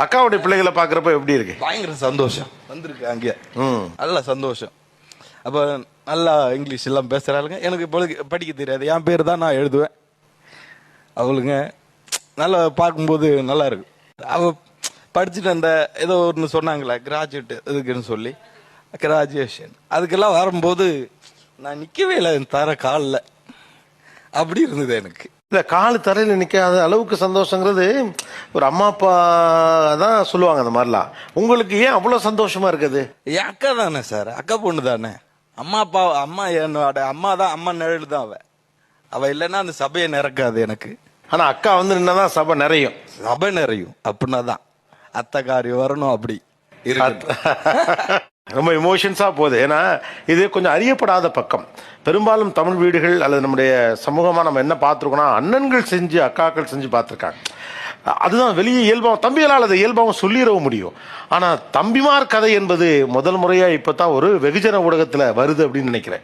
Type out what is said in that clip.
அக்காவுடைய பிள்ளைகளை பாக்குறப்ப எப்படி இருக்கு? பயங்கர சந்தோஷம் வந்திருக்கு அங்கே. நல்ல சந்தோஷம். அப்ப நல்லா இங்கிலீஷ் எல்லாம் பேசுறாளுங்க. எனக்கு இப்பொழுது படிக்க தெரியாது, என் பேர் தான் நான் எழுதுவேன். அவளுங்க நல்லா பார்க்கும்போது நல்லா இருக்கு. அவ படிச்சுட்டு அந்த ஏதோ ஒன்று சொன்னாங்களே கிராஜுவேட் இதுக்குன்னு சொல்லி, கிராஜுவேஷன் அதுக்கெல்லாம் வரும்போது நான் நிற்கவே இல்லை தர காலில். அப்படி இருந்தது எனக்கு. இல்ல காலு தரையில நிக்காத அளவுக்கு சந்தோஷங்கிறது ஒரு அம்மா அப்பா தான் சொல்லுவாங்க அந்த மாதிரிலாம். உங்களுக்கு ஏன் அவ்வளவு சந்தோஷமா இருக்குது? என் அக்கா தானே சார், அக்கா பொண்ணு தானே. அம்மா அப்பா அம்மா என்னோட அம்மா தான், அம்மா நிழல் தான் அவ. அவ இல்லைன்னா அந்த சபையை நிறக்காது எனக்கு. ஆனா அக்கா வந்து நின்னாதான் சபை நிறையும். சபை நிறையும் அப்படின்னா தான் அத்தை காரியம் வரணும். அப்படி ரொம்ப எமோஷன்ஸா போகுது. ஏன்னா இது கொஞ்சம் அறியப்படாத பக்கம். பெரும்பாலும் தமிழ் வீடுகள் அல்லது நம்முடைய சமூகமா நம்ம என்ன பார்த்துருக்கோம்னா, அண்ணன்கள் செஞ்சு அக்காக்கள் செஞ்சு பார்த்துருக்காங்க. அதுதான் வெளியே இயல்பாகவும் தம்பிகளால் அதை இயல்பாகவும் சொல்லிடவும் முடியும். ஆனால் தம்பிமார் கதை என்பது முதல் முறையாக இப்போ தான் ஒரு வெகுஜன ஊடகத்தில் வருது அப்படின்னு நினைக்கிறேன்.